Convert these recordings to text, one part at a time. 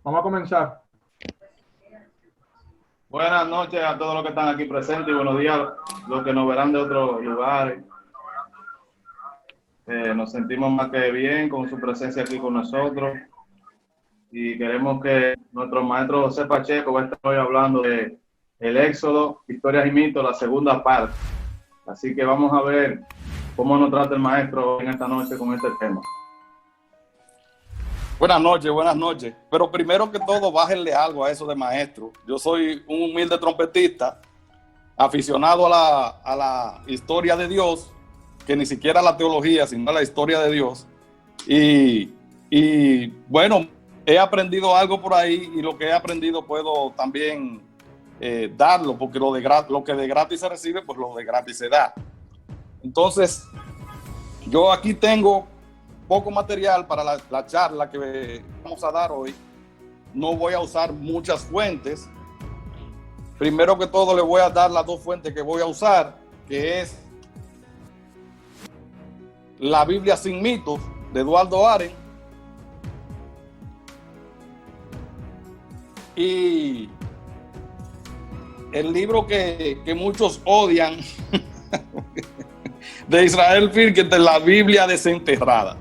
Vamos a comenzar. Buenas noches a todos los que están aquí presentes y buenos días a los que nos verán de otros lugares. Nos sentimos más que bien con su presencia aquí con nosotros y queremos que nuestro maestro José Pacheco va a estar hoy hablando de el Éxodo, historias y mitos, la segunda parte. Así que vamos a ver cómo nos trata el maestro en esta noche con este tema. Buenas noches. Pero primero que todo, bájenle algo a eso de maestro. Yo soy un humilde trompetista, aficionado a la historia de Dios, que ni siquiera la teología, sino la historia de Dios. Y bueno, he aprendido algo por ahí y lo que he aprendido puedo también darlo, porque lo que de gratis se recibe, pues lo de gratis se da. Entonces, yo aquí tengo poco material para la charla que vamos a dar hoy. No voy a usar muchas fuentes. Primero que todo, le voy a dar las dos fuentes que voy a usar, que es La Biblia sin mitos, de Eduardo Aren, y el libro que muchos odian de Israel Firkenter, La Biblia desenterrada.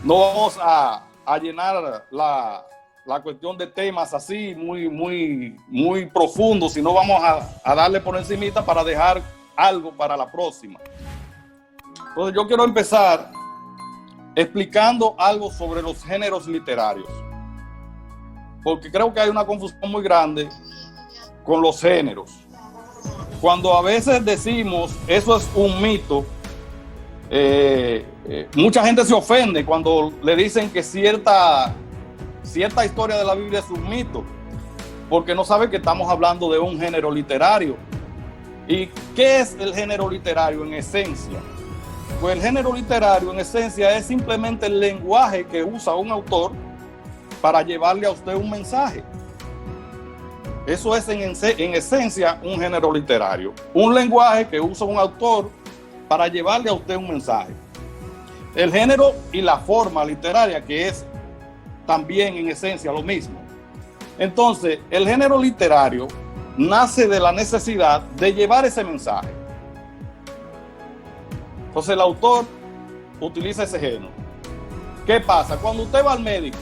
No vamos a llenar la cuestión de temas así muy profundos, sino vamos a darle por encimita para dejar algo para la próxima. Entonces yo quiero empezar explicando algo sobre los géneros literarios, porque creo que hay una confusión muy grande con los géneros. Cuando a veces decimos eso es un mito, mucha gente se ofende cuando le dicen que cierta historia de la Biblia es un mito, porque no sabe que estamos hablando de un género literario. ¿Y qué es el género literario en esencia? Pues el género literario en esencia es simplemente el lenguaje que usa un autor para llevarle a usted un mensaje. Eso es en esencia un género literario, un lenguaje que usa un autor para llevarle a usted un mensaje. El género y la forma literaria, que es también en esencia lo mismo. Entonces, el género literario nace de la necesidad de llevar ese mensaje. Entonces, el autor utiliza ese género. ¿Qué pasa? Cuando usted va al médico,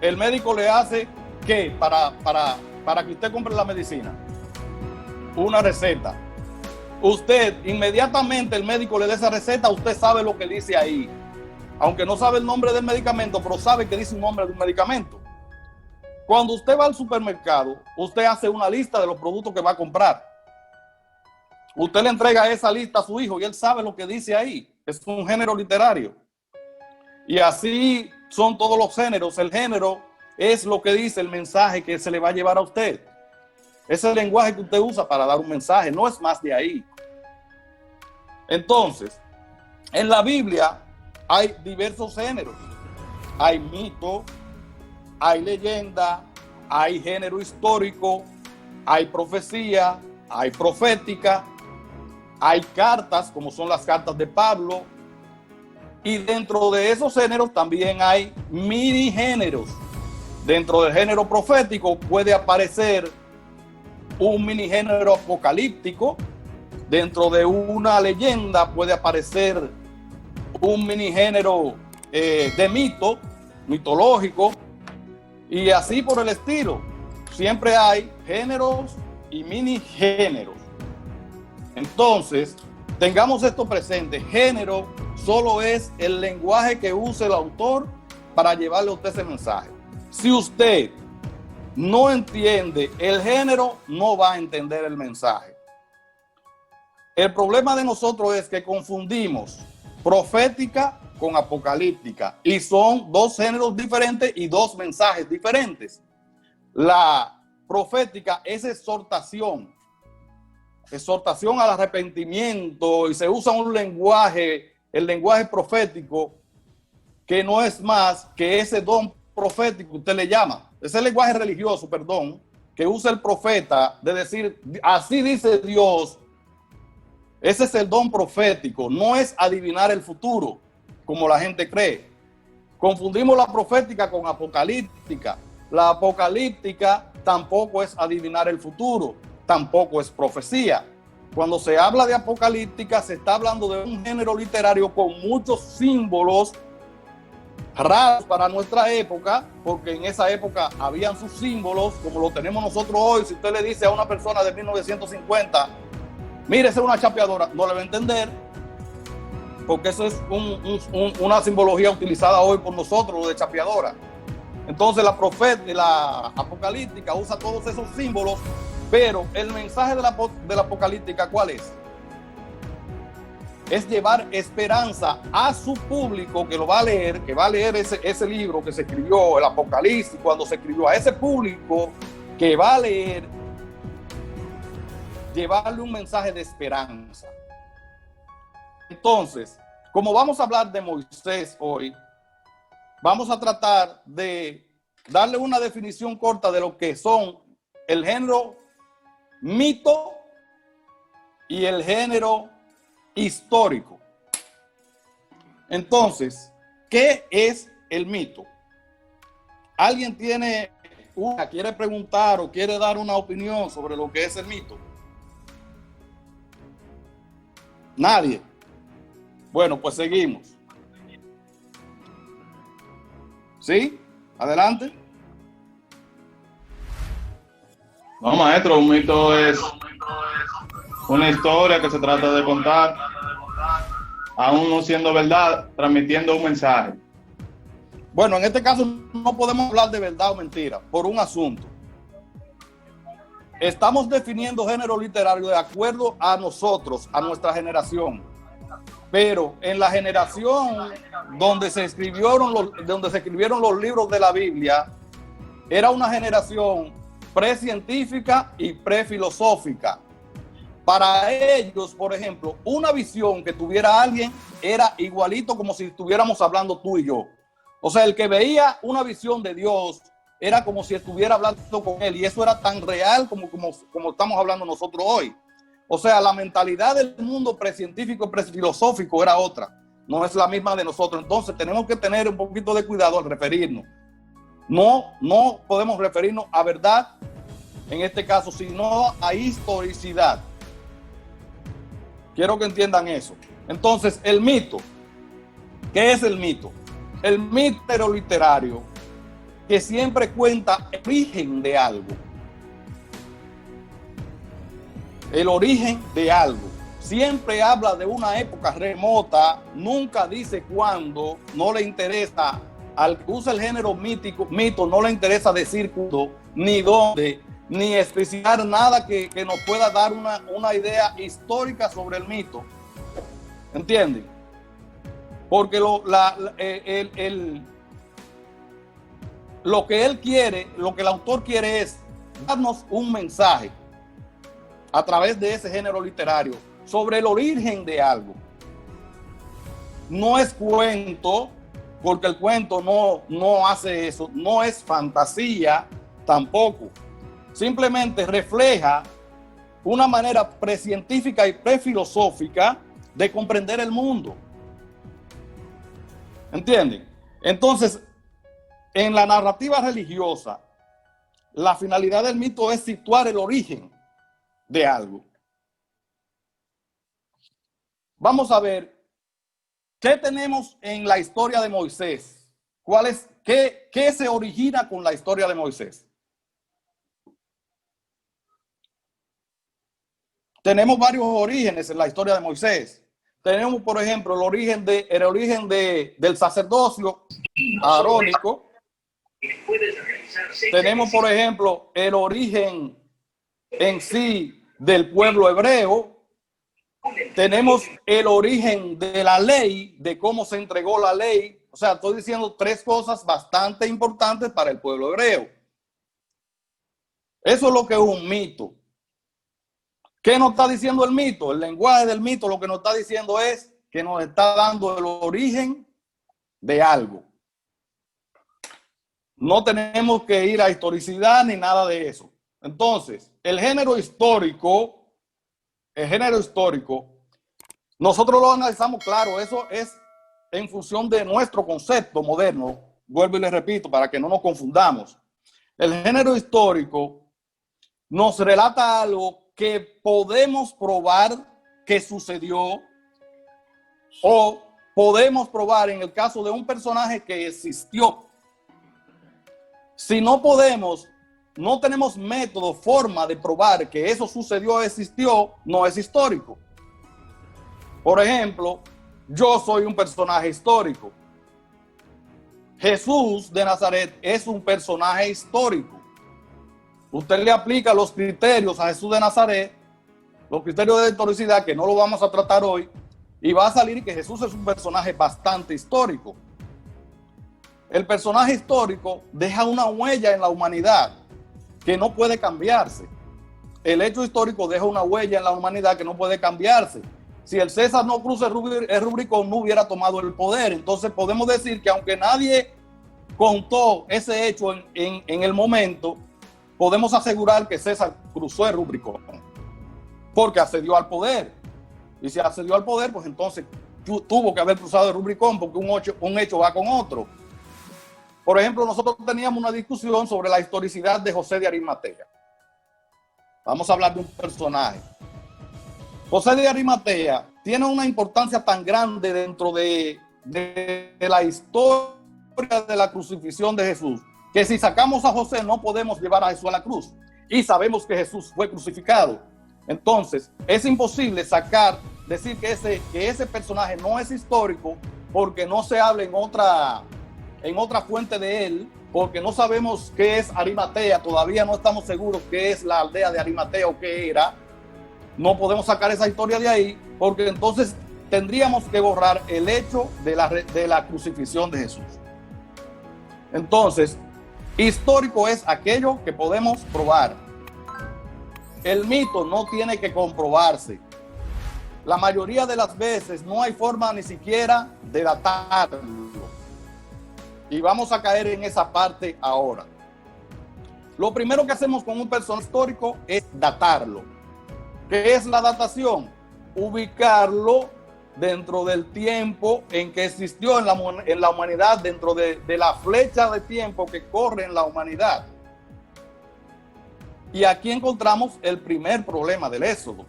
el médico le hace ¿qué? Para que usted compre la medicina. Una receta. Usted, inmediatamente el médico le da esa receta, usted sabe lo que dice ahí. Aunque no sabe el nombre del medicamento, pero sabe que dice un nombre de un medicamento. Cuando usted va al supermercado, usted hace una lista de los productos que va a comprar. Usted le entrega esa lista a su hijo y él sabe lo que dice ahí. Es un género literario. Y así son todos los géneros. El género es lo que dice el mensaje que se le va a llevar a usted. Es el lenguaje que usted usa para dar un mensaje, no es más de ahí. Entonces, en la Biblia hay diversos géneros. Hay mito, hay leyenda, hay género histórico, hay profecía, hay profética, hay cartas, como son las cartas de Pablo, y dentro de esos géneros también hay mini géneros. Dentro del género profético puede aparecer un mini género apocalíptico. Dentro de una leyenda puede aparecer un mini género de mito, mitológico, y así por el estilo. Siempre hay géneros y mini géneros. Entonces, tengamos esto presente. Género solo es el lenguaje que usa el autor para llevarle a usted ese mensaje. Si usted no entiende el género, no va a entender el mensaje. El problema de nosotros es que confundimos profética con apocalíptica y son dos géneros diferentes y dos mensajes diferentes. La profética es exhortación al arrepentimiento, y se usa un lenguaje, el lenguaje profético, que no es más que ese don profético, usted le llama, ese lenguaje religioso, perdón, que usa el profeta, de decir, así dice Dios. Ese es el don profético, no es adivinar el futuro, como la gente cree. Confundimos la profética con apocalíptica. La apocalíptica tampoco es adivinar el futuro, tampoco es profecía. Cuando se habla de apocalíptica, se está hablando de un género literario con muchos símbolos raros para nuestra época, porque en esa época habían sus símbolos, como lo tenemos nosotros hoy. Si usted le dice a una persona de 1950, mire, esa es una chapeadora, no le va a entender, porque eso es una simbología utilizada hoy por nosotros, lo de chapeadora. Entonces la apocalíptica usa todos esos símbolos, pero el mensaje de la apocalíptica, ¿cuál es? Es llevar esperanza a su público que lo va a leer, que va a leer ese libro que se escribió, el Apocalipsis, cuando se escribió, a ese público que va a leer, llevarle un mensaje de esperanza. Entonces, como vamos a hablar de Moisés hoy, vamos a tratar de darle una definición corta de lo que son el género mito y el género histórico. Entonces, ¿qué es el mito? ¿Alguien quiere preguntar o quiere dar una opinión sobre lo que es el mito? Nadie. Bueno, pues seguimos. ¿Sí? Adelante. No, maestro, un mito es una historia que se trata de contar, aún no siendo verdad, transmitiendo un mensaje. Bueno, en este caso no podemos hablar de verdad o mentira, por un asunto. Estamos definiendo género literario de acuerdo a nosotros, a nuestra generación. Pero en la generación donde se escribieron los libros de la Biblia, era una generación precientífica y prefilosófica. Para ellos, por ejemplo, una visión que tuviera alguien era igualito como si estuviéramos hablando tú y yo. O sea, el que veía una visión de Dios era como si estuviera hablando con él, y eso era tan real como estamos hablando nosotros hoy. O sea, la mentalidad del mundo precientífico y prefilosófico era otra, no es la misma de nosotros. Entonces tenemos que tener un poquito de cuidado al referirnos. No podemos referirnos a verdad en este caso, sino a historicidad. Quiero que entiendan eso. Entonces, el mito. ¿Qué es el mito? El mito literario que siempre cuenta el origen de algo. El origen de algo. Siempre habla de una época remota, nunca dice cuándo, no le interesa. Al que usa el género mito, no le interesa decir cuándo, ni dónde, ni especificar nada que nos pueda dar una idea histórica sobre el mito. ¿Entienden? Porque lo que él quiere, lo que el autor quiere es darnos un mensaje a través de ese género literario sobre el origen de algo. No es cuento, porque el cuento no hace eso, no es fantasía tampoco. Simplemente refleja una manera precientífica y prefilosófica de comprender el mundo. ¿Entienden? Entonces, en la narrativa religiosa, la finalidad del mito es situar el origen de algo. Vamos a ver qué tenemos en la historia de Moisés. ¿Qué se origina con la historia de Moisés? Tenemos varios orígenes en la historia de Moisés. Tenemos, por ejemplo, el origen del sacerdocio arónico. Tenemos, por ejemplo, el origen en sí del pueblo hebreo. Tenemos el origen de la ley, de cómo se entregó la ley. O sea, estoy diciendo tres cosas bastante importantes para el pueblo hebreo. Eso es lo que es un mito. ¿Qué nos está diciendo el mito? El lenguaje del mito lo que nos está diciendo es que nos está dando el origen de algo. No tenemos que ir a historicidad ni nada de eso. Entonces, el género histórico, nosotros lo analizamos, claro, eso es en función de nuestro concepto moderno, vuelvo y les repito para que no nos confundamos. El género histórico nos relata algo que podemos probar que sucedió, o podemos probar en el caso de un personaje que existió. Si no podemos, no tenemos método, forma de probar que eso sucedió o existió, no es histórico. Por ejemplo, yo soy un personaje histórico. Jesús de Nazaret es un personaje histórico. Usted le aplica los criterios a Jesús de Nazaret, los criterios de historicidad, que no lo vamos a tratar hoy, y va a salir que Jesús es un personaje bastante histórico. El personaje histórico deja una huella en la humanidad que no puede cambiarse. El hecho histórico deja una huella en la humanidad que no puede cambiarse. Si el César no cruza el Rubicón, no hubiera tomado el poder. Entonces podemos decir que aunque nadie contó ese hecho en el momento, podemos asegurar que César cruzó el Rubicón porque accedió al poder. Y si accedió al poder, pues entonces tuvo que haber cruzado el Rubicón, porque un hecho va con otro. Por ejemplo, nosotros teníamos una discusión sobre la historicidad de José de Arimatea. Vamos a hablar de un personaje. José de Arimatea tiene una importancia tan grande dentro de la historia de la crucifixión de Jesús, que si sacamos a José no podemos llevar a Jesús a la cruz. Y sabemos que Jesús fue crucificado. Entonces, es imposible decir que ese personaje no es histórico, porque no se habla en otra fuente de él, porque no sabemos qué es Arimatea, todavía no estamos seguros qué es la aldea de Arimatea o qué era. No podemos sacar esa historia de ahí, porque entonces tendríamos que borrar el hecho de la crucifixión de Jesús. Entonces, histórico es aquello que podemos probar. El mito no tiene que comprobarse. La mayoría de las veces no hay forma ni siquiera de datarlo. Y vamos a caer en esa parte ahora. Lo primero que hacemos con un personaje histórico es datarlo. ¿Qué es la datación? Ubicarlo dentro del tiempo en que existió en la humanidad, dentro de la flecha de tiempo que corre en la humanidad. Y aquí encontramos el primer problema del Éxodo.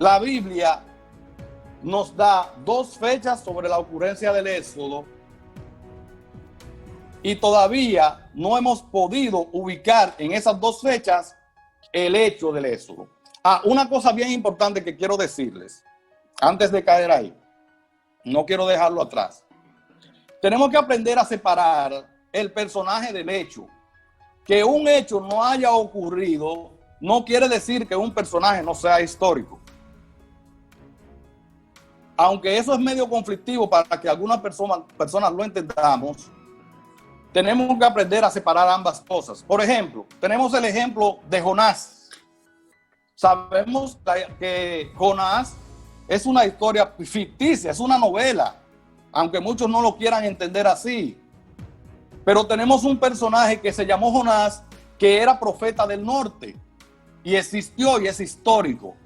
La Biblia nos da dos fechas sobre la ocurrencia del Éxodo y todavía no hemos podido ubicar en esas dos fechas el hecho del Éxodo. Una cosa bien importante que quiero decirles antes de caer ahí, no quiero dejarlo atrás. Tenemos que aprender a separar el personaje del hecho. Que un hecho no haya ocurrido no quiere decir que un personaje no sea histórico. Aunque eso es medio conflictivo para que algunas personas lo entendamos, tenemos que aprender a separar ambas cosas. Por ejemplo, tenemos el ejemplo de Jonás. Sabemos que Jonás es una historia ficticia, es una novela, aunque muchos no lo quieran entender así. Pero tenemos un personaje que se llamó Jonás, que era profeta del norte, y existió y es histórico.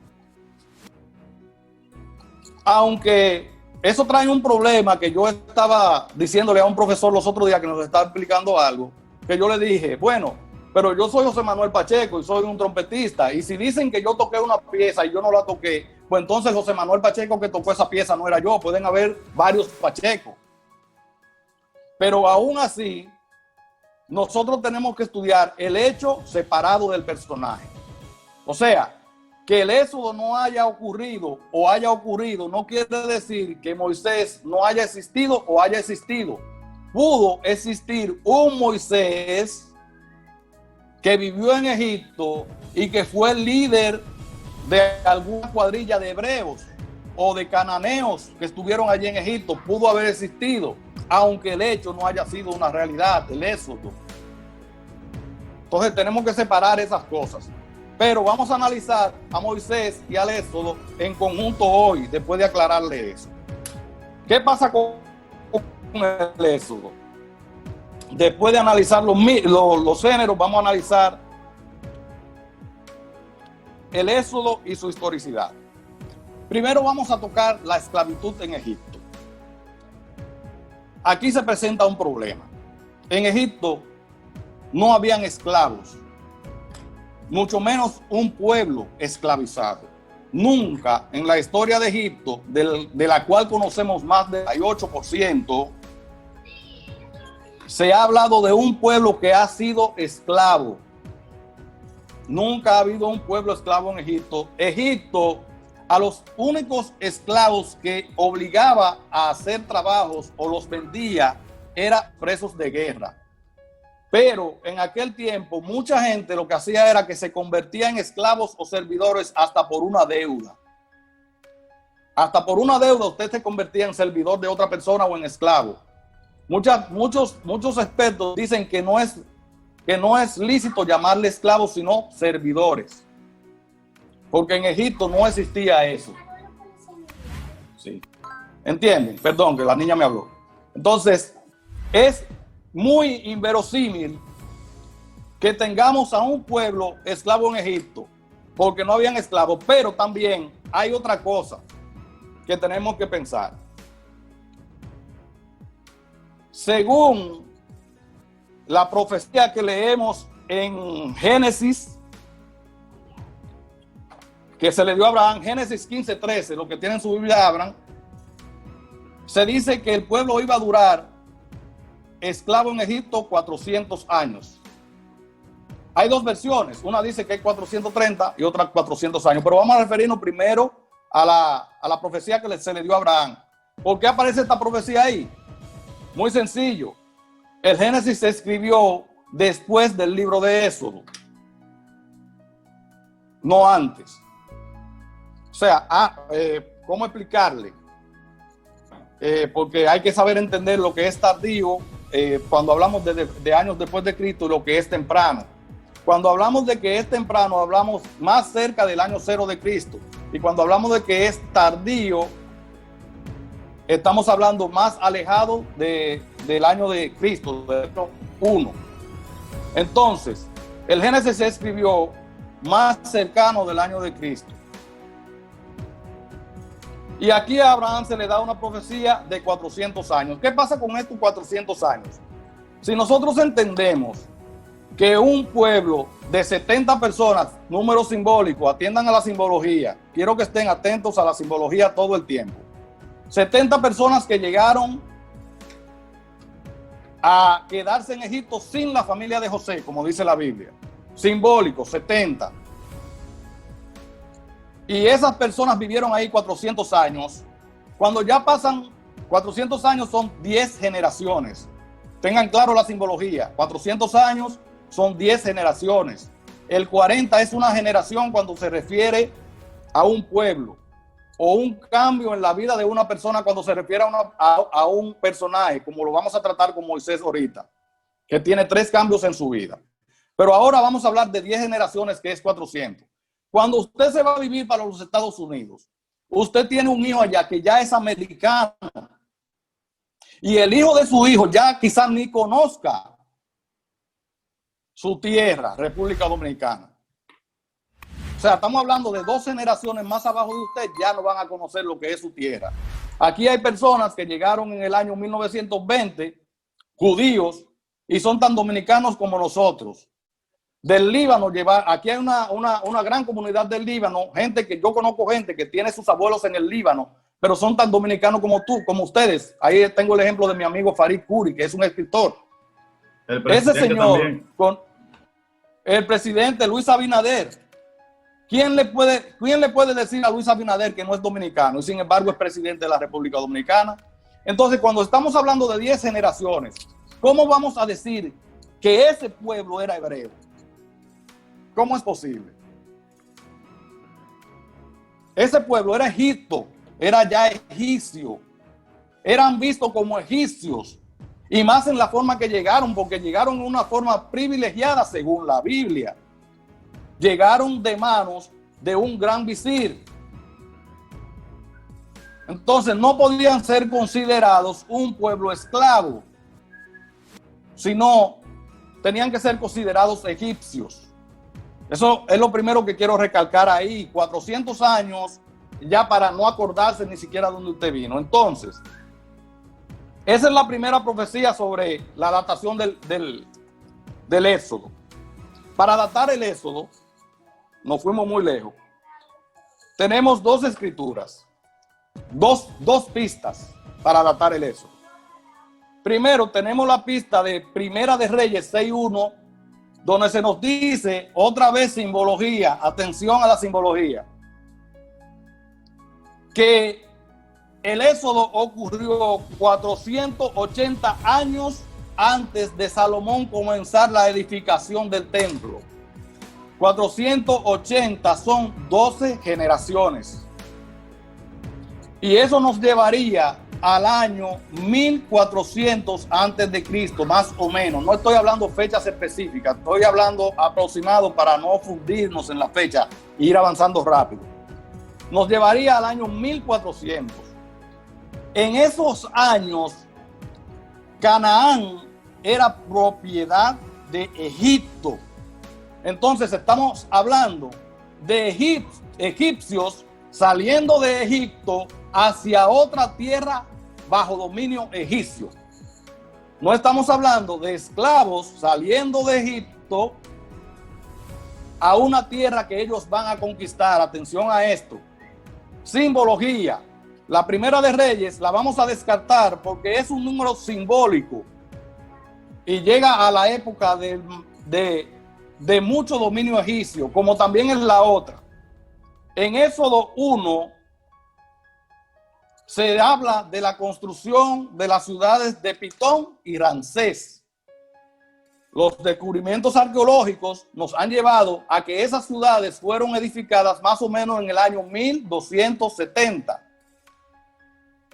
Aunque eso trae un problema que yo estaba diciéndole a un profesor los otros días que nos estaba explicando algo, que yo le dije, bueno, pero yo soy José Manuel Pacheco y soy un trompetista, y si dicen que yo toqué una pieza y yo no la toqué, pues entonces José Manuel Pacheco que tocó esa pieza no era yo, pueden haber varios Pachecos. Pero aún así, nosotros tenemos que estudiar el hecho separado del personaje. O sea, que el Éxodo no haya ocurrido o haya ocurrido no quiere decir que Moisés no haya existido o haya existido. Pudo existir un Moisés que vivió en Egipto y que fue el líder de alguna cuadrilla de hebreos o de cananeos que estuvieron allí en Egipto. Pudo haber existido, aunque el hecho no haya sido una realidad, el Éxodo. Entonces tenemos que separar esas cosas. Pero vamos a analizar a Moisés y al Éxodo en conjunto hoy, después de aclararle eso. ¿Qué pasa con el Éxodo? Después de analizar los géneros, vamos a analizar el Éxodo y su historicidad. Primero vamos a tocar la esclavitud en Egipto. aquí se presenta un problema. En Egipto no habían esclavos, mucho menos un pueblo esclavizado. Nunca en la historia de Egipto, de la cual conocemos más del 8%, se ha hablado de un pueblo que ha sido esclavo. Nunca ha habido un pueblo esclavo en Egipto. Egipto, a los únicos esclavos que obligaba a hacer trabajos o los vendía, eran presos de guerra. Pero en aquel tiempo mucha gente lo que hacía era que se convertía en esclavos o servidores hasta por una deuda. Hasta por una deuda usted se convertía en servidor de otra persona o en esclavo. Muchos expertos dicen que no es lícito llamarle esclavos, sino servidores. Porque en Egipto no existía eso. Sí. ¿Entienden? Perdón, que la niña me habló. Entonces, es muy inverosímil que tengamos a un pueblo esclavo en Egipto, porque no habían esclavos, pero también hay otra cosa que tenemos que pensar. Según la profecía que leemos en Génesis, que se le dio a Abraham, Génesis 15:13, lo que tiene en su Biblia Abraham, se dice que el pueblo iba a durar esclavo en Egipto 400 años. Hay dos versiones, una dice que hay 430 y otra 400 años, pero vamos a referirnos primero a la profecía que se le dio a Abraham. ¿Por qué aparece esta profecía ahí? Muy sencillo. El Génesis se escribió después del libro de Éxodo, no antes. O sea, ¿cómo explicarle? Porque hay que saber entender lo que es tardío cuando hablamos de años después de Cristo y lo que es temprano. Cuando hablamos de que es temprano, hablamos más cerca del año 0 de Cristo. Y cuando hablamos de que es tardío, estamos hablando más alejado del año de Cristo, del año 1. Entonces, el Génesis se escribió más cercano del año de Cristo. Y aquí a Abraham se le da una profecía de 400 años. ¿Qué pasa con estos 400 años? Si nosotros entendemos que un pueblo de 70 personas, número simbólico, atiendan a la simbología. Quiero que estén atentos a la simbología todo el tiempo. 70 personas que llegaron a quedarse en Egipto sin la familia de José, como dice la Biblia. Simbólico, 70. Y esas personas vivieron ahí 400 años. Cuando ya pasan 400 años son 10 generaciones. Tengan claro la simbología. 400 años son 10 generaciones. El 40 es una generación cuando se refiere a un pueblo. O un cambio en la vida de una persona cuando se refiere a un personaje, como lo vamos a tratar con Moisés ahorita, que tiene 3 cambios en su vida. Pero ahora vamos a hablar de 10 generaciones, que es 400. Cuando usted se va a vivir para los Estados Unidos, usted tiene un hijo allá que ya es americano y el hijo de su hijo ya quizás ni conozca su tierra, República Dominicana. O sea, estamos hablando de 2 generaciones más abajo de usted, ya no van a conocer lo que es su tierra. Aquí hay personas que llegaron en el año 1920, judíos, y son tan dominicanos como nosotros. Del Líbano, aquí hay una gran comunidad del Líbano, gente que yo conozco, gente que tiene sus abuelos en el Líbano, pero son tan dominicanos como tú, como ustedes. Ahí tengo el ejemplo de mi amigo Farid Kuri, que es un escritor. Ese señor, el presidente Luis Abinader, ¿quién le puede decir a Luis Abinader que no es dominicano y sin embargo es presidente de la República Dominicana? Entonces, cuando estamos hablando de 10 generaciones, ¿cómo vamos a decir que ese pueblo era hebreo? ¿Cómo es posible? Ese pueblo era Egipto, era ya egipcio. Eran vistos como egipcios. Y más en la forma que llegaron, porque llegaron en una forma privilegiada según la Biblia. Llegaron de manos de un gran visir. Entonces no podían ser considerados un pueblo esclavo, sino tenían que ser considerados egipcios. Eso es lo primero que quiero recalcar ahí. 400 años ya para no acordarse ni siquiera dónde usted vino. Entonces, Esa es la primera profecía sobre la datación del Éxodo. Para datar el Éxodo, nos fuimos muy lejos. Tenemos dos escrituras, dos pistas para datar el Éxodo. Primero, tenemos la pista de Primera de Reyes 6:1, donde se nos dice otra vez simbología, atención a la simbología, que el Éxodo ocurrió 480 años antes de Salomón comenzar la edificación del templo. 480 son 12 generaciones. Y eso nos llevaría al año 1400 antes de Cristo, más o menos. No estoy hablando fechas específicas, estoy hablando aproximado para no fundirnos en la fecha e ir avanzando rápido. Nos llevaría al año 1400. En esos años, Canaán era propiedad de Egipto. Entonces estamos hablando de egipcios saliendo de Egipto hacia otra tierra bajo dominio egipcio. No estamos hablando de esclavos saliendo de Egipto a una tierra que ellos van a conquistar. Atención a esto. Simbología. La Primera de Reyes la vamos a descartar porque es un número simbólico y llega a la época de mucho dominio egipcio, como también es la otra. En Éxodo 1 se habla de la construcción de las ciudades de Pitón y Ramsés. Los descubrimientos arqueológicos nos han llevado a que esas ciudades fueron edificadas más o menos en el año 1270,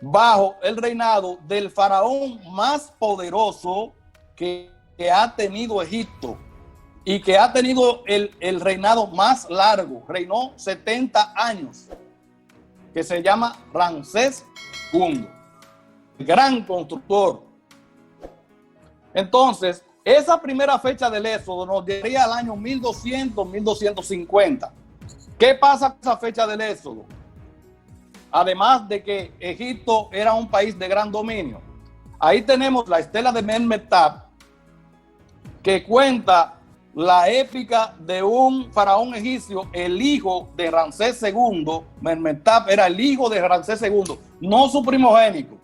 bajo el reinado del faraón más poderoso que ha tenido Egipto y que ha tenido el reinado más largo. Reinó 70 años, que se llama Ramsés II, el gran constructor. Entonces, esa primera fecha del Éxodo nos llevaría al año 1200, 1250. ¿Qué pasa con esa fecha del Éxodo? Además de que Egipto era un país de gran dominio. Ahí tenemos la estela de Menmetap, que cuenta la épica de un faraón egipcio, el hijo de Ramsés II. Menmetap era el hijo de Ramsés II, no su primogénito,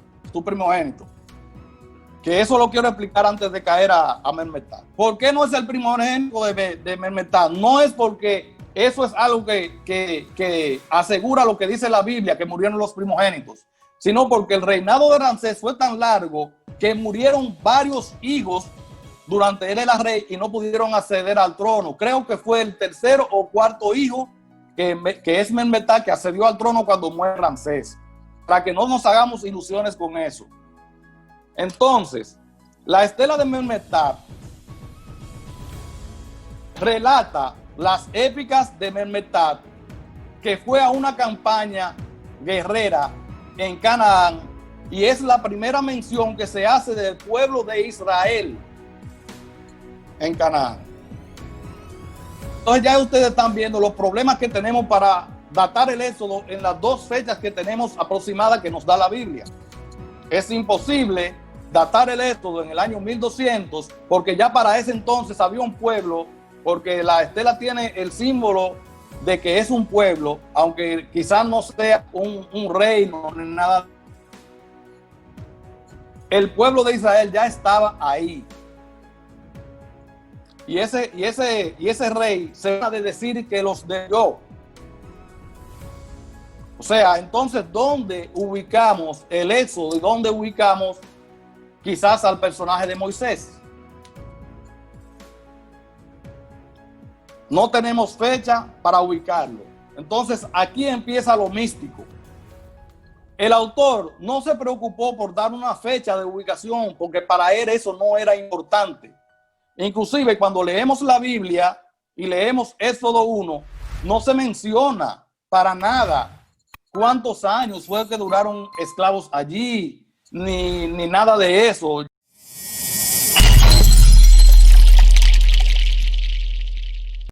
Que eso lo quiero explicar antes de caer a Menmetap. ¿Por qué no es el primogénito de Menmetap? No es porque eso es algo que asegura lo que dice la Biblia, que murieron los primogénitos, sino porque el reinado de Ramsés fue tan largo que murieron varios hijos durante él era rey y no pudieron acceder al trono. Creo que fue el tercero o cuarto hijo que es Menmetap, que accedió al trono cuando muere Ramsés. Para que no nos hagamos ilusiones con eso. Entonces, la estela de Menmetap relata las épicas de Menmetap, que fue a una campaña guerrera en Canaán, y es la primera mención que se hace del pueblo de Israel en Canaán. Entonces ya ustedes están viendo los problemas que tenemos para datar el Éxodo en las dos fechas que tenemos aproximadas que nos da la Biblia. Es imposible datar el Éxodo en el año 1200 porque ya para ese entonces había un pueblo, porque la estela tiene el símbolo de que es un pueblo, aunque quizás no sea un reino ni nada. El pueblo de Israel ya estaba ahí. Y ese rey se va a decir que los debió. O sea, entonces, ¿dónde ubicamos el Éxodo y dónde ubicamos quizás al personaje de Moisés? No tenemos fecha para ubicarlo. Entonces, aquí empieza lo místico. El autor no se preocupó por dar una fecha de ubicación porque para él eso no era importante. Inclusive cuando leemos la Biblia y leemos Éxodo 1, no se menciona para nada cuántos años fue que duraron esclavos allí, ni nada de eso.